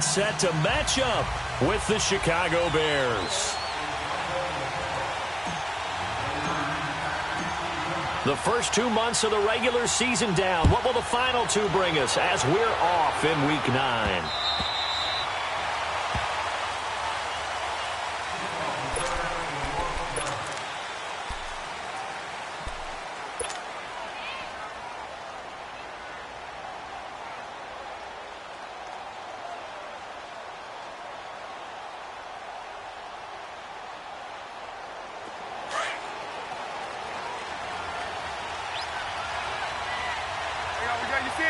gets set to match up with the Chicago Bears. The first 2 months of the regular season down. What will the final two bring us as we're off in Week 9?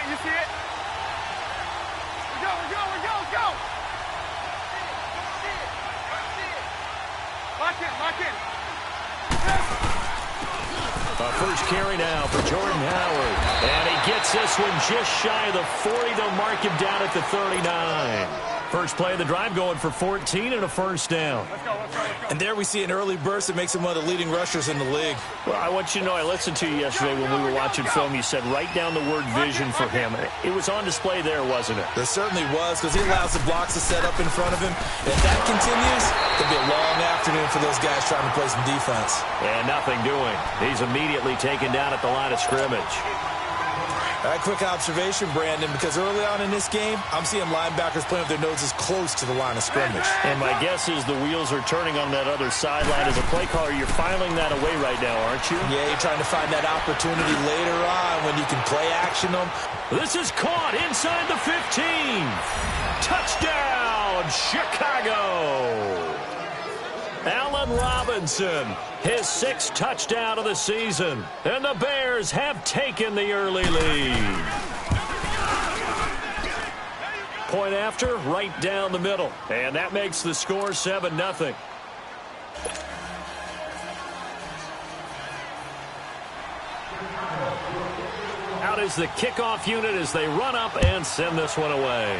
You see it? We go. Lock in. A first carry now for Jordan Howard. And he gets this one just shy of the 40. They'll mark him down at the 39. First play of the drive going for 14 and a first down. Let's go. And there we see an early burst that makes him one of the leading rushers in the league. Well, I want you to know, I listened to you yesterday when we were watching film. You said write down the word vision for him. It was on display there, wasn't it? There certainly was, because he allows the blocks to set up in front of him. If that continues, it'll be a long afternoon for those guys trying to play some defense. And nothing doing. He's immediately taken down at the line of scrimmage. All right, quick observation, Brandon, because early on in this game, I'm seeing linebackers playing with their noses close to the line of scrimmage. And my guess is the wheels are turning on that other sideline. As a play caller, you're filing that away right now, aren't you? Yeah, you're trying to find that opportunity later on when you can play action them. This is caught inside the 15. Touchdown, Chicago! Allen Robinson, his sixth touchdown of the season. And the Bears have taken the early lead. Point after, right down the middle. And that makes the score 7-0. Out is the kickoff unit as they run up and send this one away.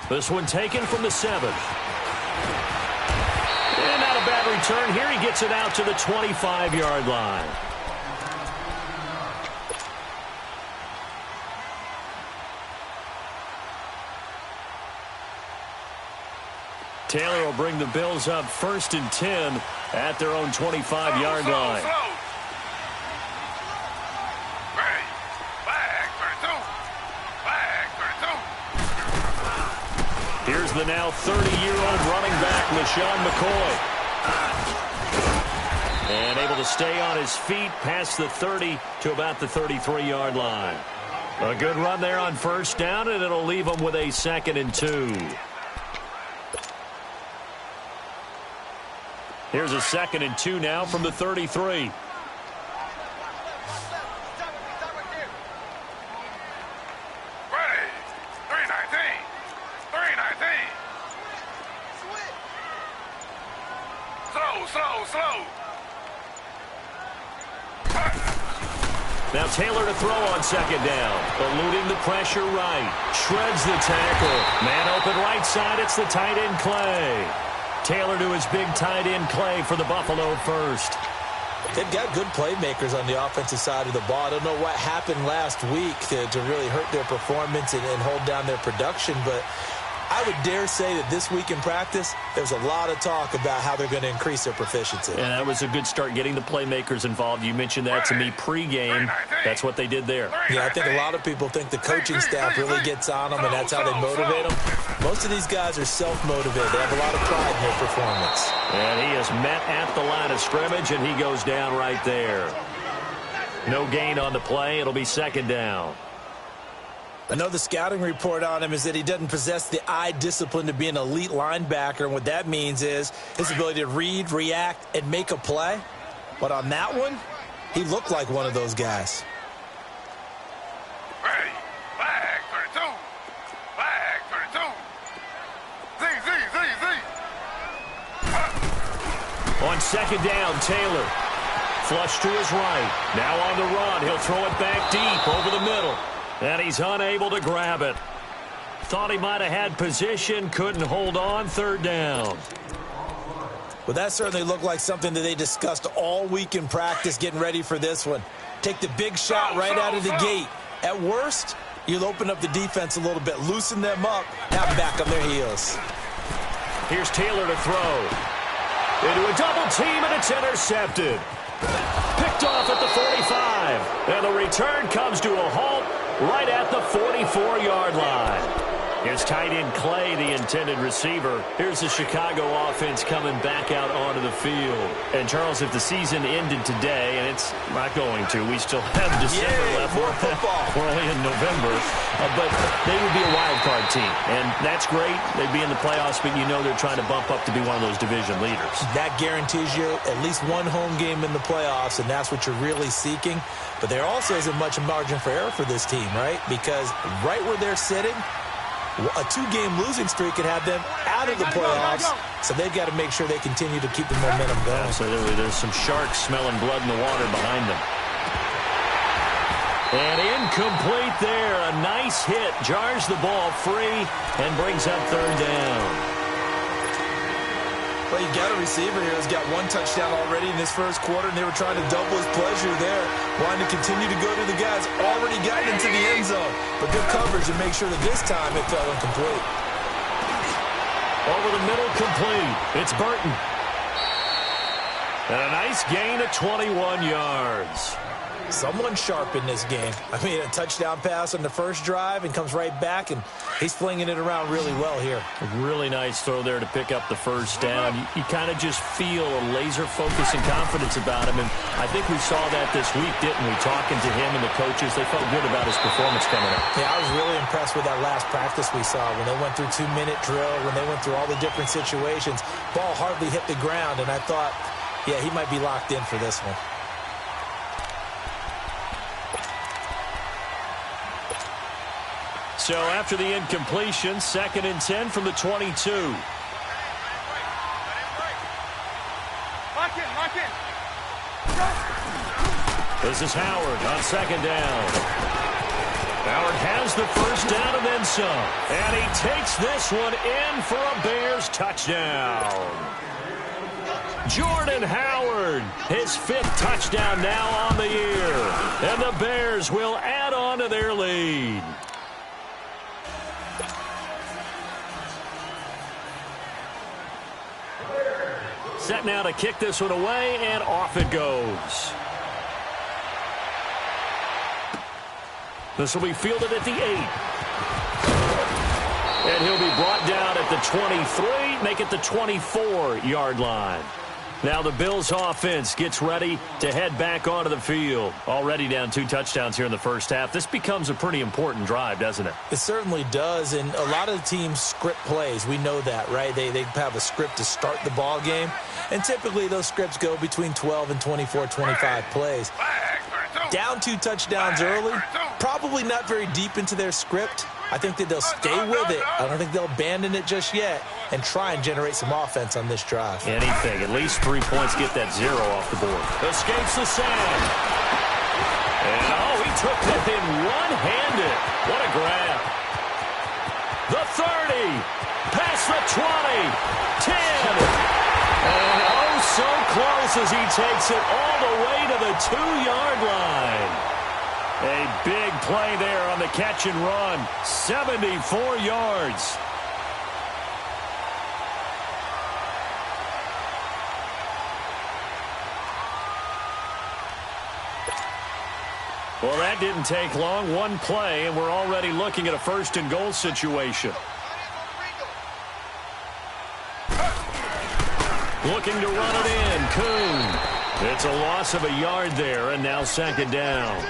This one taken from the 7th. And not a bad return here. He gets it out to the 25-yard line. Taylor will bring the Bills up 1st and 10 at their own 25-yard line. Here's the now 30-year-old running back, LaShawn McCoy. And able to stay on his feet past the 30 to about the 33-yard line. A good run there on first down, and it'll leave him with a 2nd and 2. Here's a 2nd and 2 now from the 33. Slow. Now Taylor to throw on 2nd down. Eluding the pressure right. Shreds the tackle. Man open right side. It's the tight end Clay. Taylor to his big tight end Clay for the Buffalo first. They've got good playmakers on the offensive side of the ball. I don't know what happened last week to really hurt their performance and hold down their production, but I would dare say that this week in practice, there's a lot of talk about how they're going to increase their proficiency. And that was a good start getting the playmakers involved. You mentioned that to me pregame. That's what they did there. Yeah, I think a lot of people think the coaching staff really gets on them, and that's how they motivate them. Most of these guys are self-motivated. They have a lot of pride in their performance. And he is met at the line of scrimmage, and he goes down right there. No gain on the play. It'll be 2nd down. I know the scouting report on him is that he doesn't possess the eye discipline to be an elite linebacker, and what that means is his ability to read, react, and make a play. But on that one, he looked like one of those guys. Ready. Flag 32. Flag 32. Z. On 2nd down, Taylor. Flush to his right. Now on the run. He'll throw it back deep over the middle. And he's unable to grab it. Thought he might have had position, couldn't hold on. 3rd down. Well, that certainly looked like something that they discussed all week in practice getting ready for this one. Take the big shot right out of the gate. At worst, You'll open up the defense a little bit, loosen them up, have them back on their heels. Here's Taylor to throw. Into a double team, and it's intercepted. Picked off at the 45. And the return comes to a halt right at the 44-yard line. Here's tight end Clay, the intended receiver. Here's the Chicago offense coming back out onto the field. And, Charles, if the season ended today, and it's not going to, we still have December left. More football. We're only in November. But they would be a wild card team. And that's great. They'd be in the playoffs, but you know they're trying to bump up to be one of those division leaders. That guarantees you at least one home game in the playoffs, and that's what you're really seeking. But there also isn't much margin for error for this team, right? Because right where they're sitting, a 2-game losing streak could have them out of the playoffs, so they've got to make sure they continue to keep the momentum going. Absolutely. There's some sharks smelling blood in the water behind them. And incomplete there. A nice hit. Jars the ball free and brings up third down. Well, you got a receiver here who's got 1 touchdown already in this first quarter, and they were trying to double his pleasure there, wanting to continue to go to the guys already gotten into the end zone. But good coverage to make sure that this time it fell incomplete. Over the middle, complete. It's Burton. And a nice gain of 21 yards. Someone sharp in this game. I mean, a touchdown pass on the first drive and comes right back, and he's flinging it around really well here. A really nice throw there to pick up the first down. You kind of just feel a laser focus and confidence about him, and I think we saw that this week, didn't we? Talking to him and the coaches, they felt good about his performance coming up. Yeah, I was really impressed with that last practice we saw when they went through 2-minute drill, when they went through all the different situations. Ball hardly hit the ground, and I thought, yeah, he might be locked in for this one. So after the incompletion, 2nd and 10 from the 22. Lock in. This is Howard on 2nd down. Howard has the first down and then some. And he takes this one in for a Bears touchdown. Jordan Howard, his 5th touchdown now on the year. And the Bears will add on to their lead. Set now to kick this one away, and off it goes. This will be fielded at the 8. And he'll be brought down at the 23, make it the 24-yard line. Now the Bills offense gets ready to head back onto the field. Already down 2 touchdowns here in the first half. This becomes a pretty important drive, doesn't it? It certainly does, and a lot of the teams script plays. We know that, right? They have a script to start the ball game, and typically those scripts go between 12 and 24, 25 plays. Down 2 touchdowns early, probably not very deep into their script. I think that they'll stay with it. I don't think they'll abandon it just yet and try and generate some offense on this drive. Anything. At least 3 points, get that 0 off the board. Escapes the sack. And, he took that in one-handed. What a grab. The 30. Past the 20. 10. And, so close as he takes it all the way to the 2-yard line. A big play there on the catch and run. 74 yards. Well, that didn't take long. 1 play, and we're already looking at a 1st and goal situation. Looking to run it in. Kuhn. It's a loss of a yard there, and now 2nd down.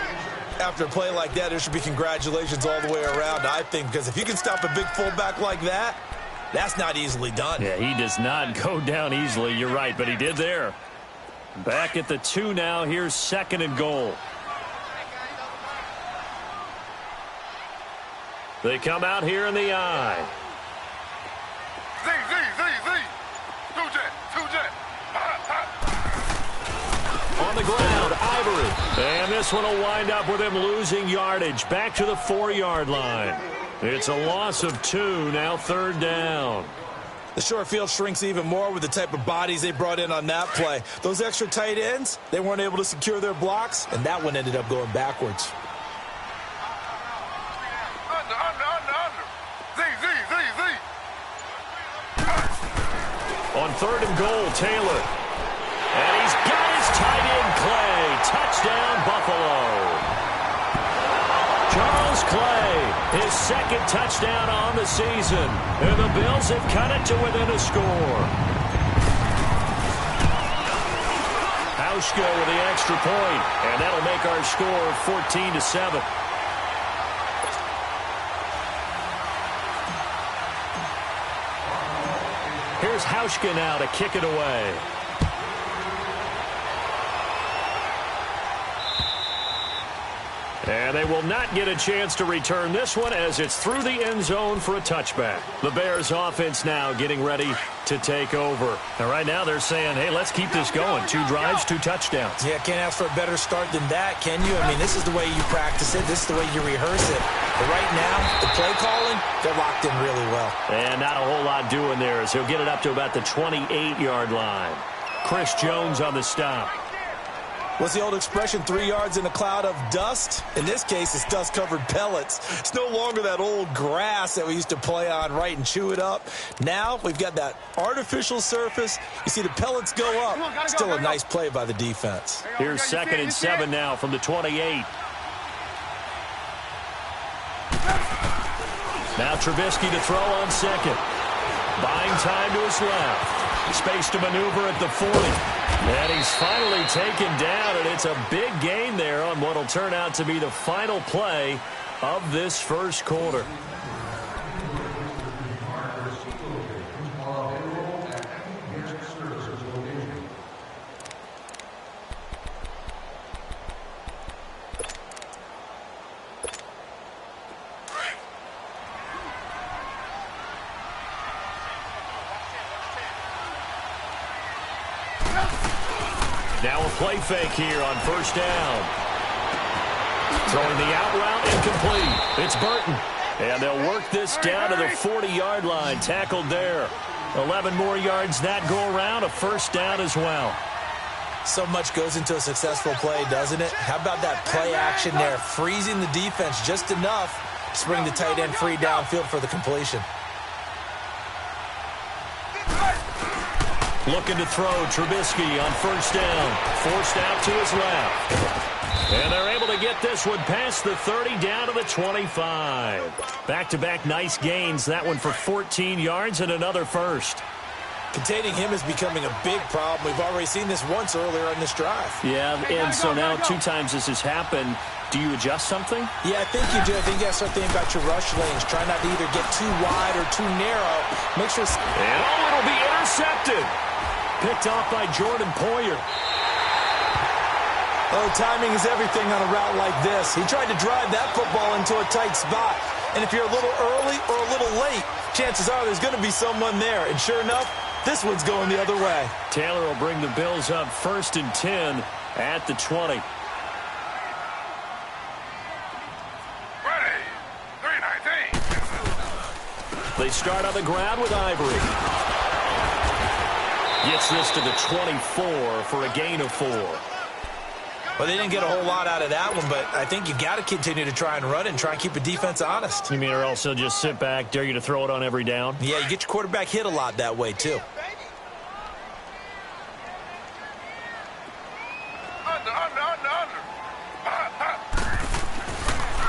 After a play like that, there should be congratulations all the way around, I think, because if you can stop a big fullback like that, that's not easily done. Yeah, he does not go down easily. You're right, but he did there. Back at the 2 now. Here's 2nd and goal. They come out here in the eye. Z. 2-jet. On the ground, Ivory. And this one will wind up with him losing yardage. Back to the 4-yard line. It's a loss of 2, now 3rd down. The short field shrinks even more with the type of bodies they brought in on that play. Those extra tight ends, they weren't able to secure their blocks, and that one ended up going backwards. on 3rd and goal, Taylor. And he's got his tight end, Clay. Touchdown, Buffalo. Charles Clay, his 2nd touchdown on the season. And the Bills have cut it to within a score. Hauschka with the extra point, and that'll make our score 14-7. Here's Hauschka now to kick it away. And they will not get a chance to return this one as it's through the end zone for a touchback. The Bears offense now getting ready to take over. And right now they're saying, hey, let's keep this going. 2 drives, 2 touchdowns. Yeah, can't ask for a better start than that, can you? I mean, this is the way you practice it. This is the way you rehearse it. But right now, the play calling, they're locked in really well. And not a whole lot doing there as he'll get it up to about the 28-yard line. Chris Jones on the stop. What's the old expression, 3 yards in a cloud of dust? In this case, it's dust-covered pellets. It's no longer that old grass that we used to play on, right, and chew it up. Now we've got that artificial surface. You see the pellets go up. Still a nice play by the defense. Here's 2nd and 7 now from the 28. Now Trubisky to throw on 2nd. Buying time to his left. Space to maneuver at the 40. And he's finally taken down, and it's a big gain there on what will turn out to be the final play of this first quarter. Now a play fake here on 1st down. Throwing the out route incomplete. It's Burton. And they'll work this down to the 40-yard line. Tackled there. 11 more yards that go around. A 1st down as well. So much goes into a successful play, doesn't it? How about that play action there? Freezing the defense just enough to bring the tight end free downfield for the completion. Looking to throw, Trubisky on 1st down. Forced out to his left. And they're able to get this one past the 30 down to the 25. Back-to-back nice gains. That one for 14 yards and another 1st. Containing him is becoming a big problem. We've already seen this once earlier on this drive. Yeah, and so now 2 times this has happened. Do you adjust something? Yeah, I think you do. I think you got to start thinking about your rush lanes. Try not to either get too wide or too narrow. Make sure... And it'll be intercepted. Picked off by Jordan Poyer. Oh, timing is everything on a route like this. He tried to drive that football into a tight spot. And if you're a little early or a little late, chances are there's going to be someone there. And sure enough, this one's going the other way. Taylor will bring the Bills up 1st and 10 at the 20. They start on the ground with Ivory. Gets this to the 24 for a gain of 4. Well, they didn't get a whole lot out of that one, but I think you got to continue to try and run it and try and keep the defense honest. You mean or else they'll just sit back, dare you to throw it on every down? Yeah, you get your quarterback hit a lot that way, too.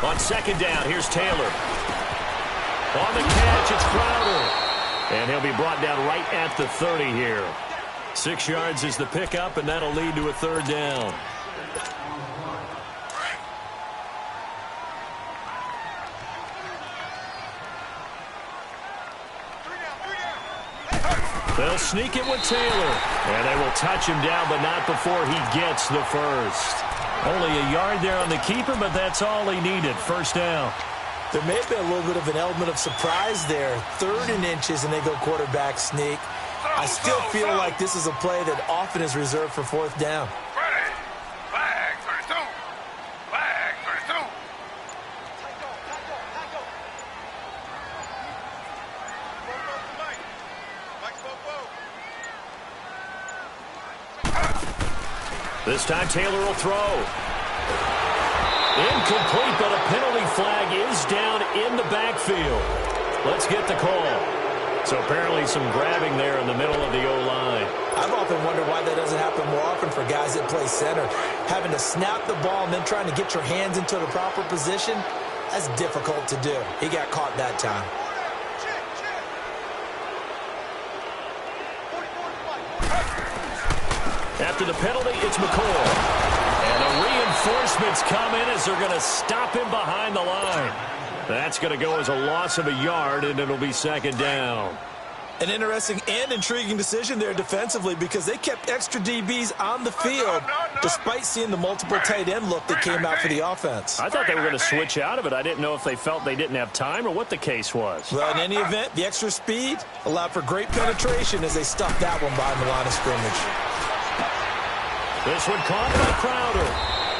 On 2nd down, here's Taylor. On the catch, it's Crowder. And he'll be brought down right at the 30 here. 6 yards is the pickup, and that'll lead to a 3rd down. They'll sneak it with Taylor. And they will touch him down, but not before he gets the 1st. Only a yard there on the keeper, but that's all he needed. 1st down. There may have been a little bit of an element of surprise there. 3rd and inches, and they go quarterback sneak. I still feel like this is a play that often is reserved for 4th down. Flag 32. Flag 32. This time Taylor will throw. Incomplete, but a penalty flag is down in the backfield. Let's get the call. So apparently some grabbing there in the middle of the O-line. I've often wondered why that doesn't happen more often for guys that play center. Having to snap the ball and then trying to get your hands into the proper position, that's difficult to do. He got caught that time. After the penalty, it's McCoy. And the reinforcements come in as they're going to stop him behind the line. That's going to go as a loss of a yard, and it'll be second down. An interesting and intriguing decision there defensively because they kept extra DBs on the field despite seeing the multiple tight end look that came out for the offense. I thought they were going to switch out of it. I didn't know if they felt they didn't have time or what the case was. Well, in any event, the extra speed allowed for great penetration as they stuffed that one behind the line of scrimmage. This one caught by Crowder.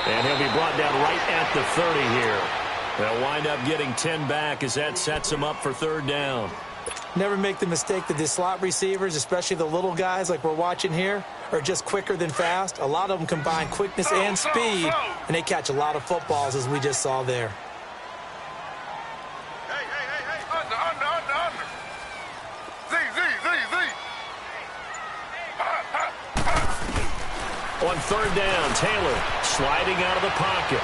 And he'll be brought down right at the 30 here. They'll wind up getting 10 back as that sets them up for third down. Never make the mistake that the slot receivers, especially the little guys like we're watching here, are just quicker than fast. A lot of them combine quickness and speed, and they catch a lot of footballs, as we just saw there. Hey. Under. Z. On third down, Taylor sliding out of the pocket.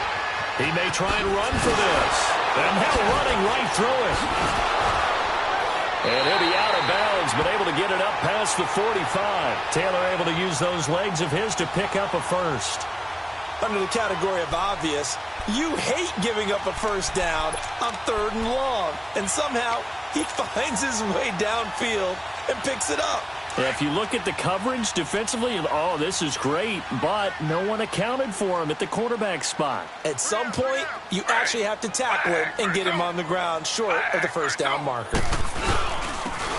He may try and run for this. And now running right through it. And he'll be out of bounds, but able to get it up past the 45. Taylor able to use those legs of his to pick up a first. Under the category of obvious, you hate giving up a first down on third and long. And somehow he finds his way downfield and picks it up. If you look at the coverage defensively, oh, this is great, but no one accounted for him at the quarterback spot. At some point, you actually have to tackle him and get him on the ground short of the first down marker.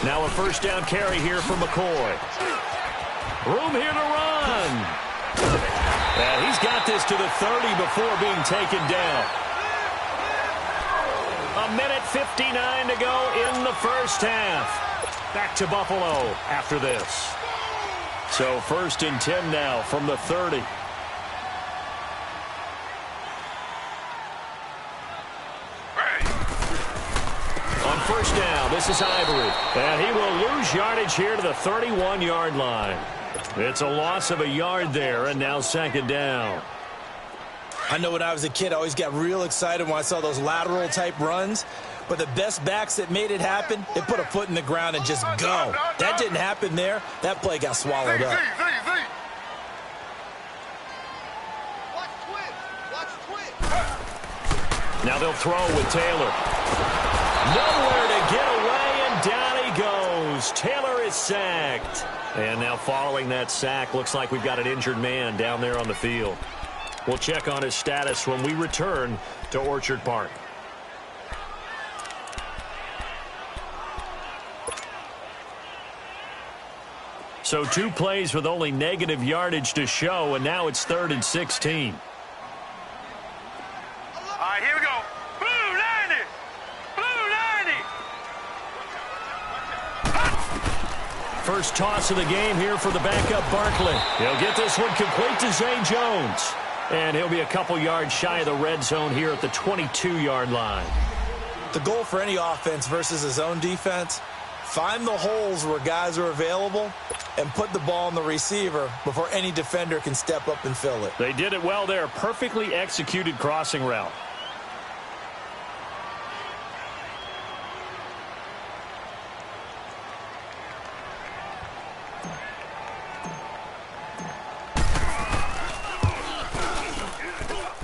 Now a first down carry here for McCoy. Room here to run. And he's got this to the 30 before being taken down. 1:59 to go in the first half. Back to Buffalo after this. So 1st and 10 now from the 30. On first down, this is Ivory. And he will lose yardage here to the 31-yard line. It's a loss of a yard there, and now second down. I know when I was a kid, I always got real excited when I saw those lateral-type runs. But the best backs that made it happen, they put a foot in the ground and just go. That didn't happen there. That play got swallowed up. Now they'll throw with Taylor. Nowhere to get away, and down he goes. Taylor is sacked. And now following that sack, looks like we've got an injured man down there on the field. We'll check on his status when we return to Orchard Park. So 2 plays with only negative yardage to show, and now it's 3rd and 16. All right, here we go. Blue 90. Blue 90. First toss of the game here for the backup Barkley. He'll get this one complete to Zay Jones. And he'll be a couple yards shy of the red zone here at the 22-yard line. The goal for any offense versus his own defense, find the holes where guys are available and put the ball on the receiver before any defender can step up and fill it. They did it well there. Perfectly executed crossing route.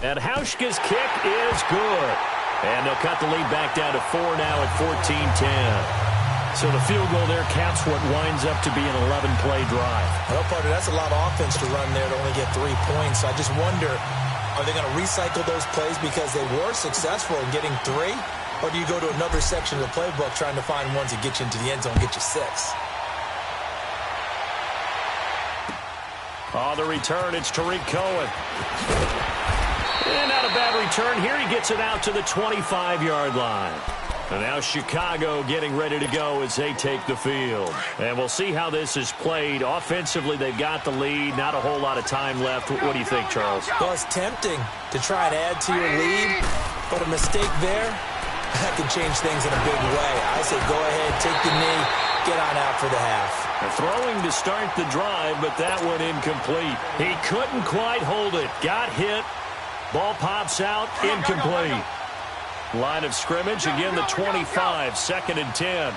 And Hauschka's kick is good. And they'll cut the lead back down to 4 now at 14-10. So the field goal there caps what winds up to be an 11-play drive. Well, partner, that's a lot of offense to run there to only get 3 points. So I just wonder, are they going to recycle those plays because they were successful in getting 3? Or do you go to another section of the playbook trying to find ones that get you into the end zone and get you 6? On the return, it's Tariq Cohen. And not a bad return here. He gets it out to the 25-yard line. And now Chicago getting ready to go as they take the field. And we'll see how this is played. Offensively, they've got the lead. Not a whole lot of time left. What do you think, Charles? Well, it's tempting to try and add to your lead, but a mistake there, that can change things in a big way. I say go ahead, take the knee, get on out for the half. Throwing to start the drive, but that one incomplete. He couldn't quite hold it. Got hit. Ball pops out, incomplete. Line of scrimmage, again the 25, 2nd and 10.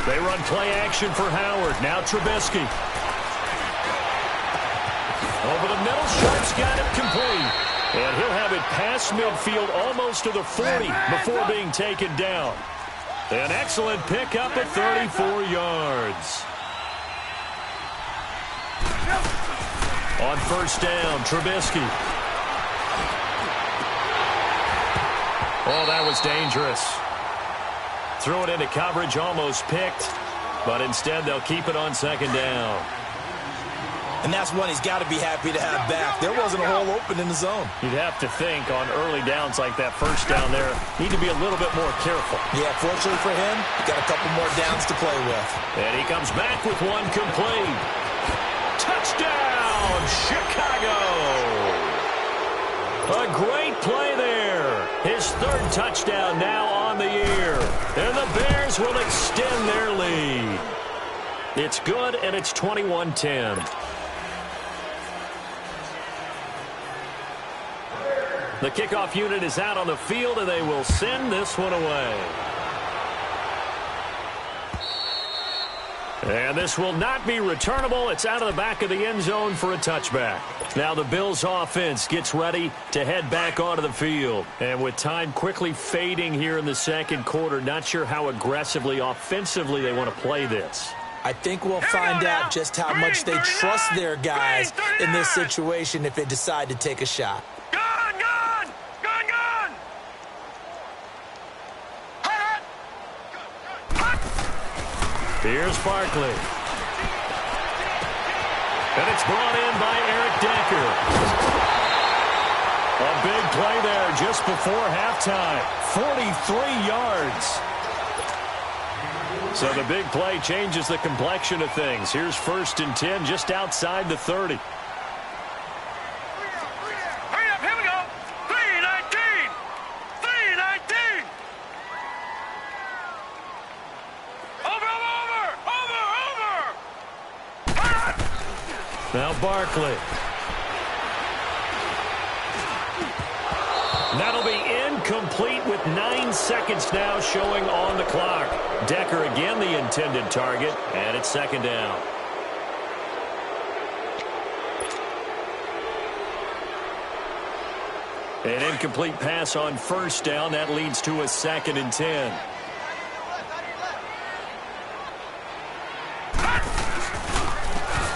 They run play action for Howard. Now Trubisky. Over the middle, Sharp's got it complete. And he'll have it past midfield almost to the 40 before being taken down. An excellent pickup at 34 yards. On first down, Trubisky. Oh, that was dangerous. Threw it into coverage, almost picked, but instead they'll keep it on 2nd down. And that's one he's got to be happy to have back. There wasn't a hole open in the zone. You'd have to think on early downs like that first down there, need to be a little bit more careful. Yeah, fortunately for him, got a couple more downs to play with. And he comes back with one complete. Touchdown, Chicago! A great play there. His 3rd touchdown now on the year. And the Bears will extend their lead. It's good, and it's 21-10. The kickoff unit is out on the field, and they will send this one away. And this will not be returnable. It's out of the back of the end zone for a touchback. Now the Bills offense gets ready to head back onto the field. And with time quickly fading here in the 2nd quarter, not sure how aggressively, offensively they want to play this. I think we'll find out just how much they trust their guys in this situation if they decide to take a shot. Here's Barkley. And it's brought in by Eric Decker. A big play there just before halftime. 43 yards. So the big play changes the complexion of things. Here's 1st and 10 just outside the 30. Now Barkley. That'll be incomplete with 9 seconds now showing on the clock. Decker again the intended target, and it's 2nd down. An incomplete pass on first down. That leads to a 2nd and 10.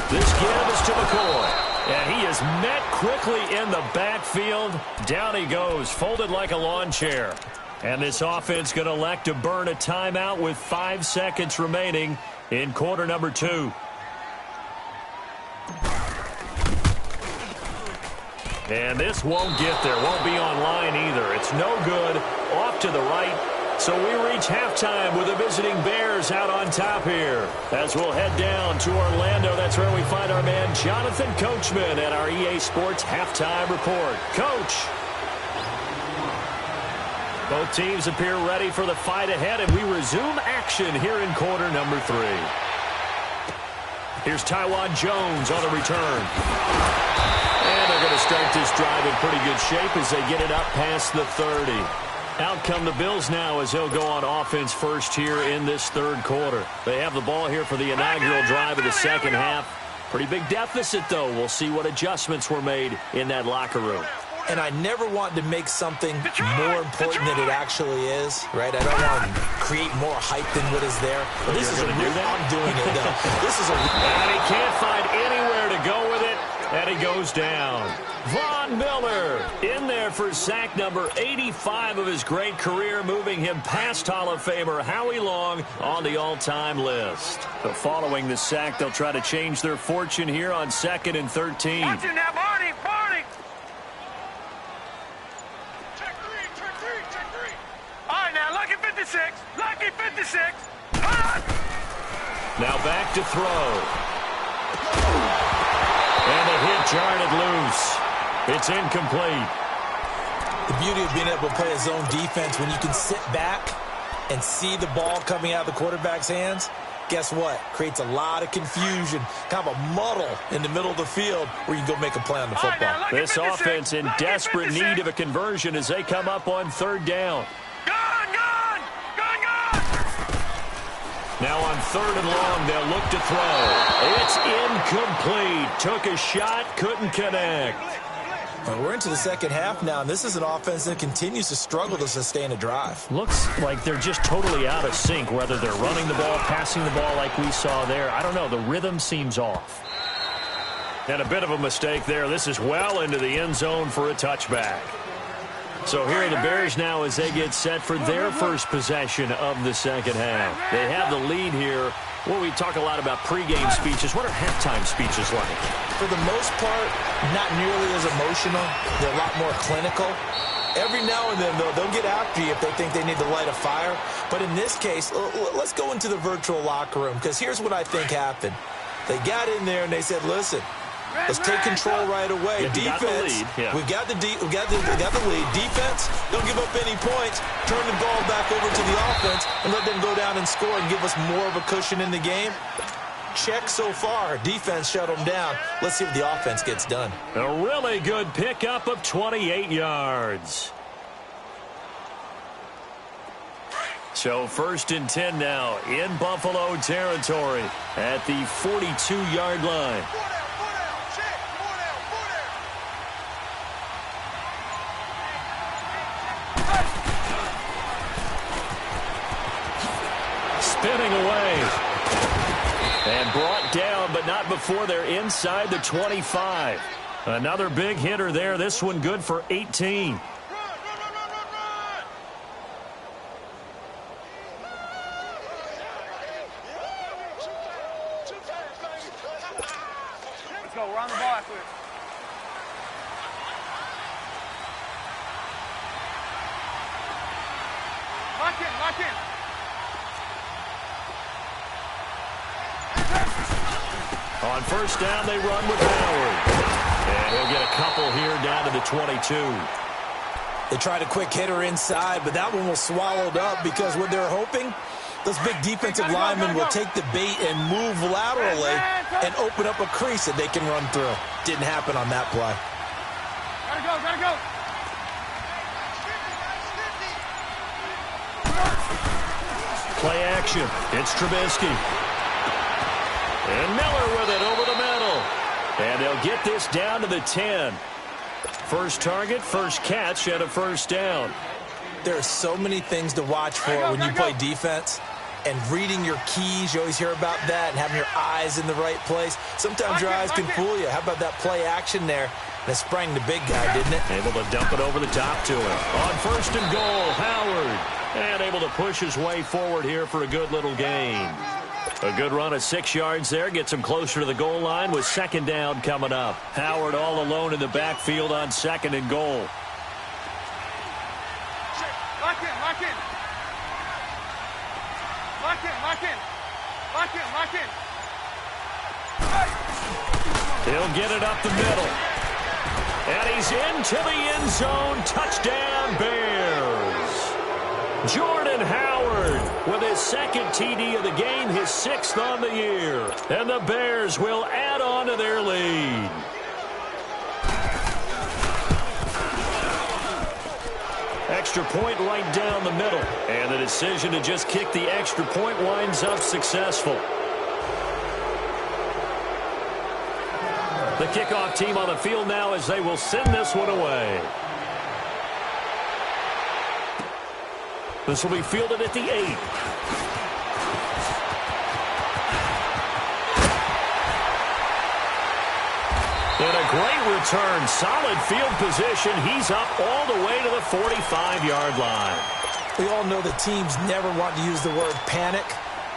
This give is to McCoy, and he is met quickly in the backfield. Down he goes, folded like a lawn chair. And this offense going to elect to burn a timeout with 5 seconds remaining in quarter number 2. And this won't get there, won't be online either. It's no good, off to the right. So we reach halftime with the visiting Bears out on top here. As we'll head down to Orlando, that's where we find our man Jonathan Coachman at our EA Sports Halftime Report. Coach. Both teams appear ready for the fight ahead, and we resume action here in quarter number 3. Here's Tywan Jones on the return. And they're going to start this drive in pretty good shape as they get it up past the 30. Out come the Bills now as they'll go on offense first here in this 3rd quarter. They have the ball here for the inaugural drive of the 2nd half. Pretty big deficit, though. We'll see what adjustments were made in that locker room. And I never want to make something more important than it actually is, right? I don't want to create more hype than what is there. But this is a real, I'm doing it, though. This is a and he can't find anywhere to go with it, and he goes down. Von Miller in there for sack number 85 of his great career, moving him past Hall of Famer Howie Long on the all-time list. But following the sack, they'll try to change their fortune here on 2nd and 13. Watch it now, Barney, Barney. Check three. All right, now, lucky 56. Now back to throw. And the hit jarred it loose. It's incomplete. The beauty of being able to play a zone defense when you can sit back and see the ball coming out of the quarterback's hands, guess what? Creates a lot of confusion, kind of a muddle in the middle of the field where you can go make a play on the football. This offense in desperate need of a conversion as they come up on third down. Now on third and long, they'll look to throw. It's incomplete. Took a shot, couldn't connect. Well, we're into the second half now, and this is an offense that continues to struggle to sustain a drive. Looks like they're just totally out of sync, whether they're running the ball, passing the ball like we saw there. I don't know. The rhythm seems off. And a bit of a mistake there. This is well into the end zone for a touchback. So here are the Bears now as they get set for their first possession of the second half. They have the lead here. Well, we talk a lot about pregame speeches. What are halftime speeches like? For the most part, not nearly as emotional. They're a lot more clinical. Every now and then, though, they'll get after you if they think they need to light a fire. But in this case, let's go into the virtual locker room, because here's what I think happened. They got in there and they said, listen, let's take control right away. Defense, we got the lead. Defense, don't give up any points. Turn the ball back over to the offense and let them go down and score and give us more of a cushion in the game. Check so far. Defense shut them down. Let's see what the offense gets done. A really good pickup of 28 yards. So first and 10 now in Buffalo territory at the 42-yard line. Spinning away. And brought down, but not before they're inside the 25. Another big hitter there. This one good for 18. Let's go. We're on the ball after this. Lock in, lock in. On first down, they run with Howard. And he'll get a couple here down to the 22. They tried a quick hitter inside, but that one was swallowed up because what they're hoping, those big defensive linemen will take the bait and move laterally and open up a crease that they can run through. Didn't happen on that play. Gotta go, gotta go. Play action. It's Trubisky. And Miller with it over the middle. And they'll get this down to the 10. First target, first catch, and a first down. There are so many things to watch for when you play defense. And reading your keys, you always hear about that, and having your eyes in the right place. Sometimes your eyes can fool you. How about that play action there? And it sprang the big guy, didn't it? Able to dump it over the top to him. On first and goal, Howard. And able to push his way forward here for a good little gain. A good run of 6 yards there. Gets him closer to the goal line with second down coming up. Howard all alone in the backfield on second and goal. Lock in, lock in. Lock in, lock in. Lock in, lock in. He'll get it up the middle. And he's into the end zone. Touchdown, Bears. Jordan Howard with his second TD of the game, his 6th on the year. And the Bears will add on to their lead. Extra point right down the middle. And the decision to just kick the extra point winds up successful. The kickoff team on the field now as they will send this one away. This will be fielded at the 8. And a great return. Solid field position. He's up all the way to the 45-yard line. We all know the teams never want to use the word panic.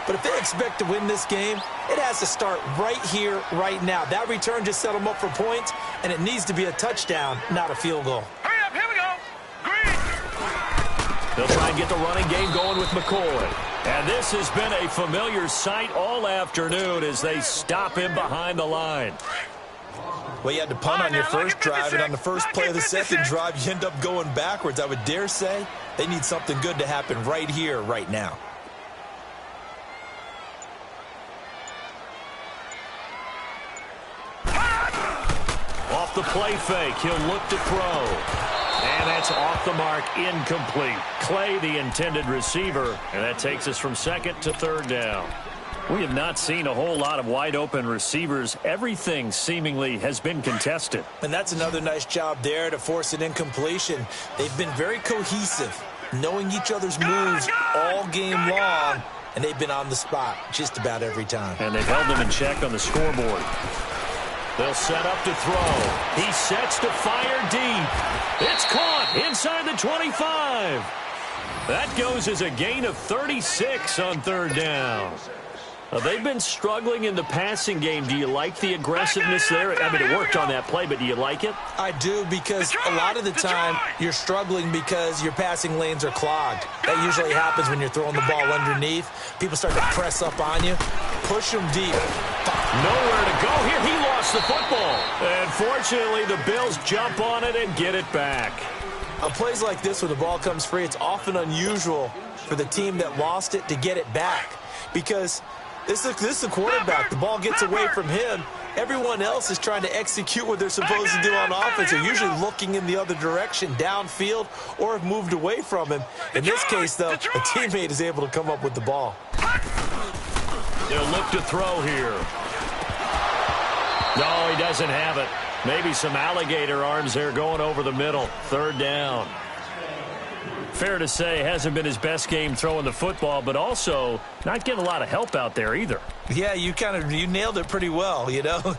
But if they expect to win this game, it has to start right here, right now. That return just set them up for points, and it needs to be a touchdown, not a field goal. Hurry up, here we go. Green. They'll try and get the running game going with McCoy. And this has been a familiar sight all afternoon as they stop him behind the line. Well, you had to punt on your first drive, and on the first play of the second drive, you end up going backwards. I would dare say they need something good to happen right here, right now. Off the play fake, he'll look to throw. And that's off the mark, incomplete. Clay, the intended receiver, and that takes us from second to third down. We have not seen a whole lot of wide-open receivers. Everything seemingly has been contested. And that's another nice job there to force an incompletion. They've been very cohesive, knowing each other's moves all game long, and they've been on the spot just about every time. And they've held them in check on the scoreboard. They'll set up to throw. He sets to fire deep. It's caught inside the 25. That goes as a gain of 36 on third down. They've been struggling in the passing game. Do you like the aggressiveness there? I mean, it worked on that play, but do you like it? I do, because a lot of the time you're struggling because your passing lanes are clogged. That usually happens when you're throwing the ball underneath. People start to press up on you. Push them deep. Nowhere to go here. He lost the football. And fortunately, the Bills jump on it and get it back. On plays like this, when the ball comes free, it's often unusual for the team that lost it to get it back, because this is a quarterback. The ball gets away from him. Everyone else is trying to execute what they're supposed to do on offense. They're usually looking in the other direction, downfield, or have moved away from him. In this case, though, a teammate is able to come up with the ball. They'll look to throw here. No, he doesn't have it. Maybe some alligator arms there going over the middle. Third down. Fair to say, hasn't been his best game throwing the football, but also not getting a lot of help out there either. Yeah, you nailed it pretty well, you know.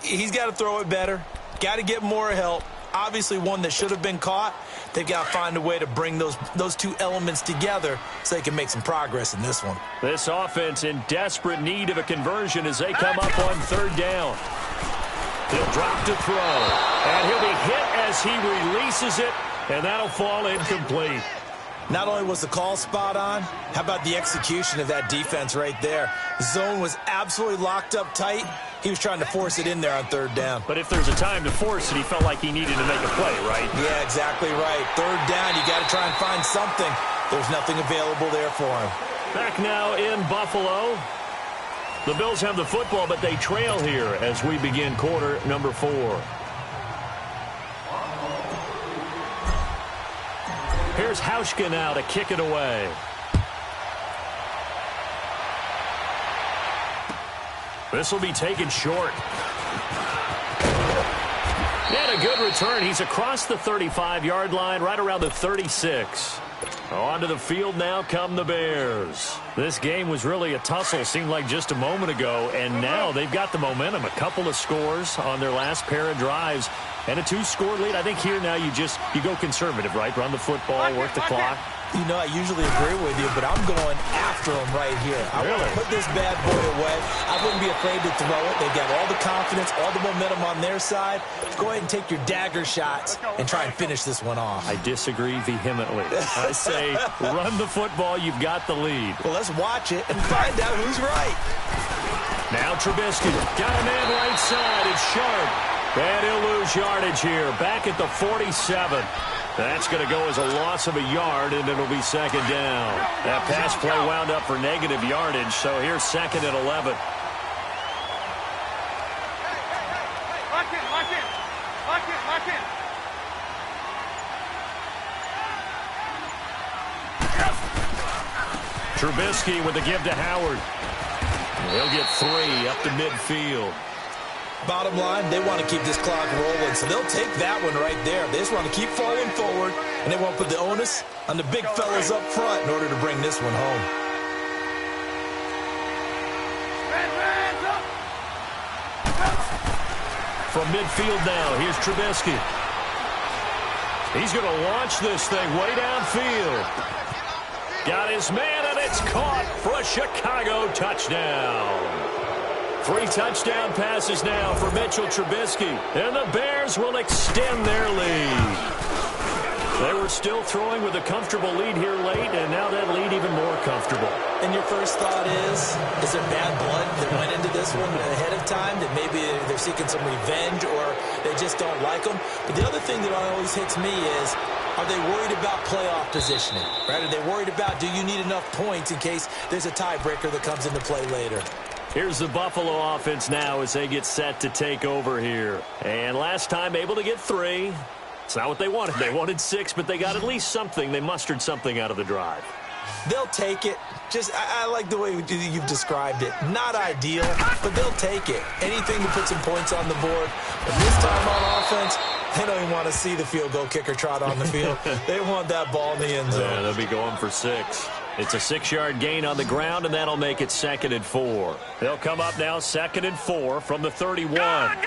He's got to throw it better. Got to get more help. Obviously one that should have been caught. They've got to find a way to bring those two elements together so they can make some progress in this one. This offense in desperate need of a conversion as they come up on third down. He'll drop to throw, and he'll be hit as he releases it, and that'll fall incomplete. Not only was the call spot on, how about the execution of that defense right there? The zone was absolutely locked up tight. He was trying to force it in there on third down. But if there's a time to force it, he felt like he needed to make a play, right? Yeah, exactly right. Third down, you got to try and find something. There's nothing available there for him. Back now in Buffalo. The Bills have the football, but they trail here as we begin quarter number 4. Here's Hauschka now to kick it away. This will be taken short. And a good return. He's across the 35-yard line, right around the 36. Onto the field now come the Bears. This game was really a tussle, seemed like just a moment ago, and now they've got the momentum. A couple of scores on their last pair of drives, and a 2-score lead. I think here now you go conservative, right? Run the football, work the clock. You know, I usually agree with you, but I'm going after him right here. I want to put this bad boy away. I wouldn't be afraid to throw it. They've got all the confidence, all the momentum on their side. Go ahead and take your dagger shots and try and finish this one off. I disagree vehemently. I say run the football. You've got the lead. Well, let's watch it and find out who's right. Now Trubisky got a man right side. It's Sharp. And he'll lose yardage here. Back at the 47. That's going to go as a loss of a yard, and it'll be second down. That pass play wound up for negative yardage, so here's second and 11. Lock in, lock in. Lock in, lock in. Trubisky with the give to Howard. He'll get 3 up to midfield. Bottom line, they want to keep this clock rolling, so they'll take that one right there. They just want to keep falling forward, and they won't put the onus on the big fellas up front in order to bring this one home. From midfield now, here's Trubisky. He's going to launch this thing way downfield. Got his man, and it's caught for a Chicago touchdown. 3 touchdown passes now for Mitchell Trubisky, and the Bears will extend their lead. They were still throwing with a comfortable lead here late, and now that lead even more comfortable. And your first thought is there bad blood that went into this one ahead of time, that maybe they're seeking some revenge or they just don't like them? But the other thing that always hits me is, are they worried about playoff positioning? Right? Are they worried about, do you need enough points in case there's a tiebreaker that comes into play later? Here's the Buffalo offense now as they get set to take over here. And last time able to get 3. It's not what they wanted. They wanted 6, but they got at least something. They mustered something out of the drive. They'll take it. I like the way you've described it. Not ideal, but they'll take it. Anything to put some points on the board. But this time on offense, they don't even want to see the field goal kicker trot on the field. They want that ball in the end zone. Yeah, they'll be going for 6. It's a 6-yard gain on the ground, and that'll make it 2nd and 4. They'll come up now 2nd and 4 from the 31. Gone!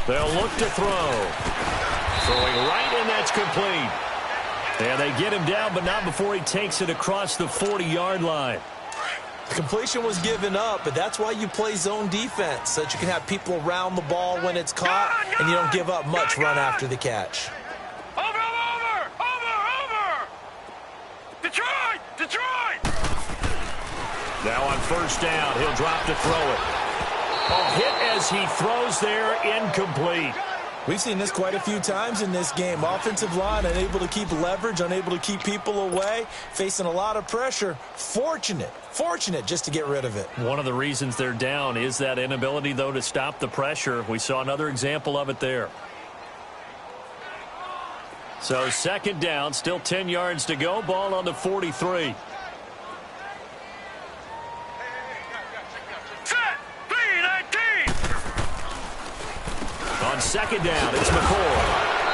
They'll look to throw. Throwing right, and that's complete. And they get him down, but not before he takes it across the 40-yard line. The completion was given up, but that's why you play zone defense, so that you can have people around the ball when it's caught, and you don't give up much run after the catch. Over! Detroit! Now on first down, he'll drop to throw it. A hit as he throws there, incomplete. We've seen this quite a few times in this game. Offensive line unable to keep leverage, unable to keep people away, facing a lot of pressure. Fortunate just to get rid of it. One of the reasons they're down is that inability, though, to stop the pressure. We saw another example of it there. So 2nd down, still 10 yards to go. Ball on the 43. On 2nd down, it's McCoy.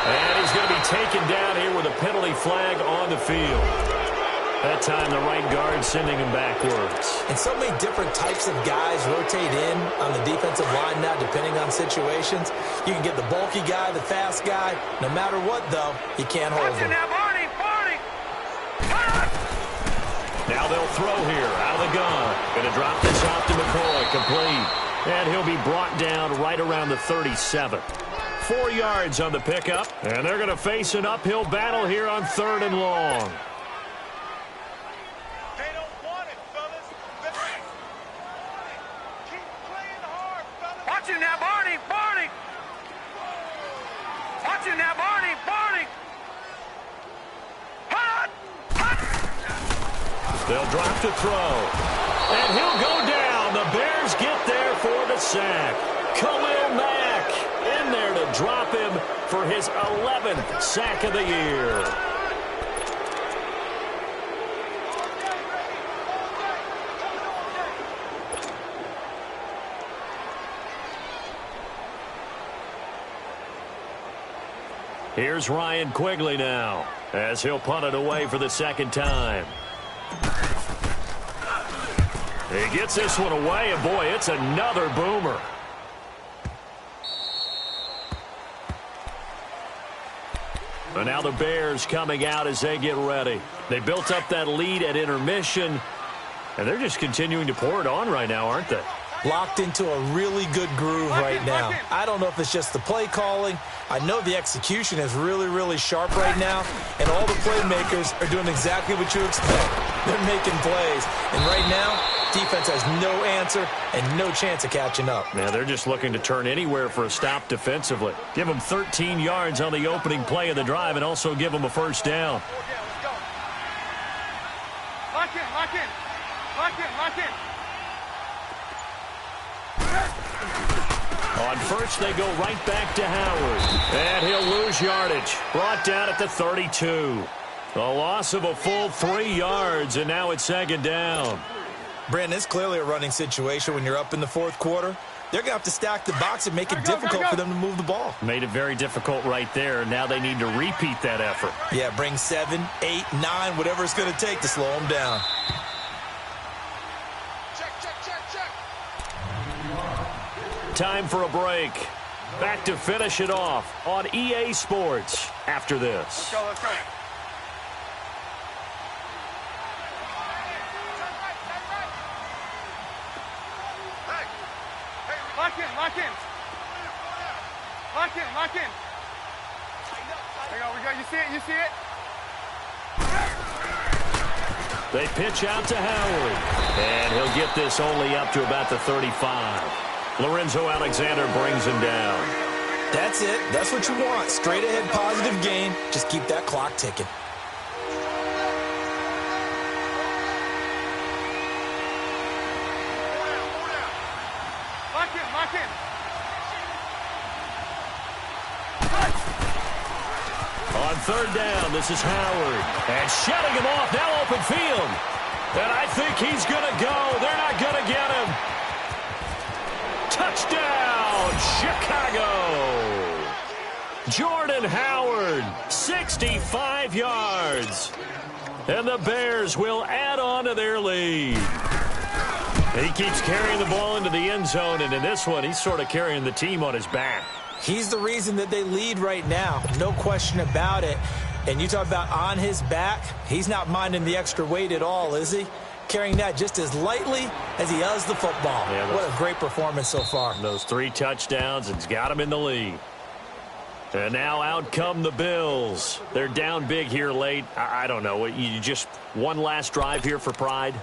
And he's going to be taken down here with a penalty flag on the field. That time, the right guard sending him backwards. And so many different types of guys rotate in on the defensive line now, depending on situations. You can get the bulky guy, the fast guy. No matter what, though, you can't hold him. Now they'll throw here out of the gun. Going to drop this off to McCoy, complete. And he'll be brought down right around the 37. 4 yards on the pickup. And they're going to face an uphill battle here on 3rd and long. They don't want it, fellas. Keep playing hard, fellas. Watch him now, Barney! Watch him now, Barney! Hot! They'll drop to throw. And he'll go down. The Bears get there for the sack. Khalil Mack in there to drop him for his 11th sack of the year. Here's Ryan Quigley now as he'll punt it away for the 2nd time. He gets this one away, and boy, it's another boomer. And now the Bears coming out as they get ready. They built up that lead at intermission, and they're just continuing to pour it on right now, aren't they? Locked into a really good groove right now. I don't know if it's just the play calling. I know the execution is really, really sharp right now, and all the playmakers are doing exactly what you expect. They're making plays, and right now, defense has no answer and no chance of catching up. Yeah, they're just looking to turn anywhere for a stop defensively. Give them 13 yards on the opening play of the drive and also give them a first down. Lock in. On first, they go right back to Howard. And he'll lose yardage. Brought down at the 32. A loss of a full 3 yards, and now it's 2nd down. Brandon, it's clearly a running situation when you're up in the 4th quarter. They're going to have to stack the box and make it difficult for them to move the ball. Made it very difficult right there. Now they need to repeat that effort. Yeah, bring 7, 8, 9, whatever it's going to take to slow them down. Check. Time for a break. Back to finish it off on EA Sports after this. Let's go. Lock in. Hang on, we got, you see it? You see it? They pitch out to Howard, and he'll get this only up to about the 35. Lorenzo Alexander brings him down. That's it. That's what you want. Straight ahead positive gain. Just keep that clock ticking. Lock in, lock in. On third down, this is Howard. And shutting him off, now open field. And I think he's going to go. They're not going to get him. Touchdown, Chicago. Jordan Howard, 65 yards. And the Bears will add on to their lead. He keeps carrying the ball into the end zone, and in this one, he's sort of carrying the team on his back. He's the reason that they lead right now. No question about it. And you talk about on his back, he's not minding the extra weight at all, is he? Carrying that just as lightly as he does the football. Yeah, what a great performance so far. Those 3 touchdowns, it's got him in the lead. And now out come the Bills. They're down big here late. I don't know. You just one last drive here for pride?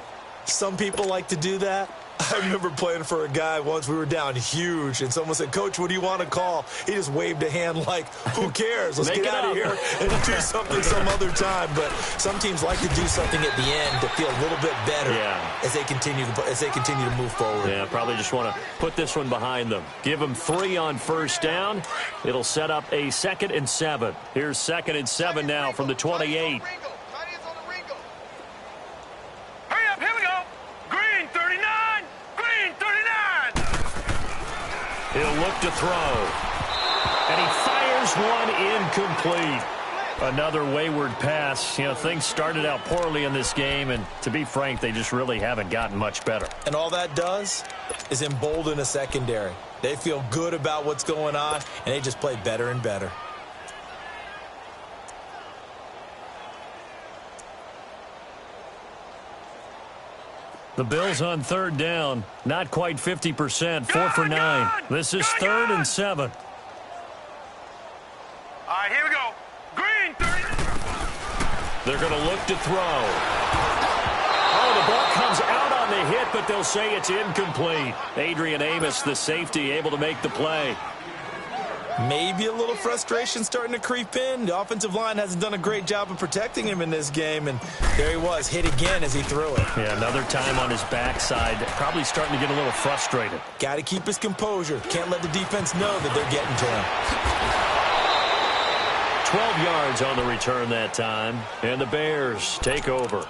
Some people like to do that. I remember playing for a guy once. We were down huge, and someone said, "Coach, what do you want to call?" He just waved a hand like, "Who cares? Let's get out of here and do something some other time." But some teams like to do something at the end to feel a little bit better as they continue to move forward. Yeah, probably just want to put this one behind them. Give them 3 on first down. It'll set up a 2nd and 7. Here's 2nd and 7 now from the 28. He'll look to throw. And he fires one incomplete. Another wayward pass. You know, things started out poorly in this game, and to be frank, they just really haven't gotten much better. And all that does is embolden a secondary. They feel good about what's going on, and they just play better and better. The Bills on third down, not quite 50%, 4 for 9. This is 3rd and 7. All right, here we go. Green, 30. They're going to look to throw. Oh, the ball comes out on the hit, but they'll say it's incomplete. Adrian Amos, the safety, able to make the play. Maybe a little frustration starting to creep in. The offensive line hasn't done a great job of protecting him in this game, and there he was, hit again as he threw it. Yeah, another time on his backside, probably starting to get a little frustrated. Got to keep his composure. Can't let the defense know that they're getting to him. 12 yards on the return that time, and the Bears take over.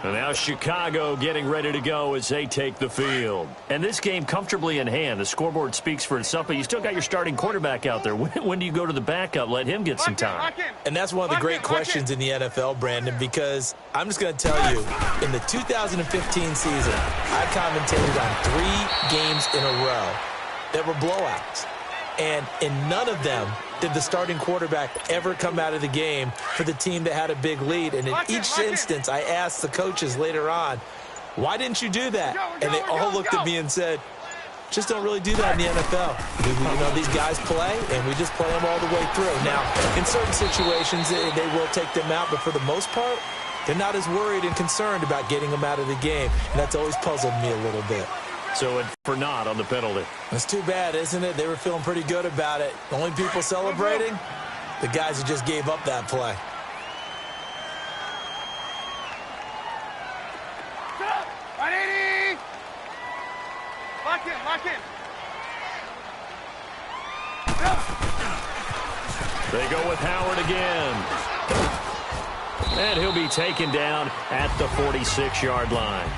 And now Chicago getting ready to go as they take the field. And this game comfortably in hand. The scoreboard speaks for itself, but you still got your starting quarterback out there. When do you go to the backup? Let him get some time. And that's one of the great questions in the NFL, Brandon, because I'm just going to tell you, in the 2015 season, I commentated on 3 games in a row that were blowouts. And in none of them did the starting quarterback ever come out of the game for the team that had a big lead. And in each instance, I asked the coaches later on, why didn't you do that? And they all looked at me and said, just don't really do that in the NFL. You know, these guys play, and we just play them all the way through. Now, in certain situations, they will take them out, but for the most part, they're not as worried and concerned about getting them out of the game. And that's always puzzled me a little bit. So it for not on the penalty. That's too bad, isn't it? They were feeling pretty good about it. The only people celebrating, the guys who just gave up that play. Right, 80. Lock in, lock in. They go with Howard again. And he'll be taken down at the 46-yard line.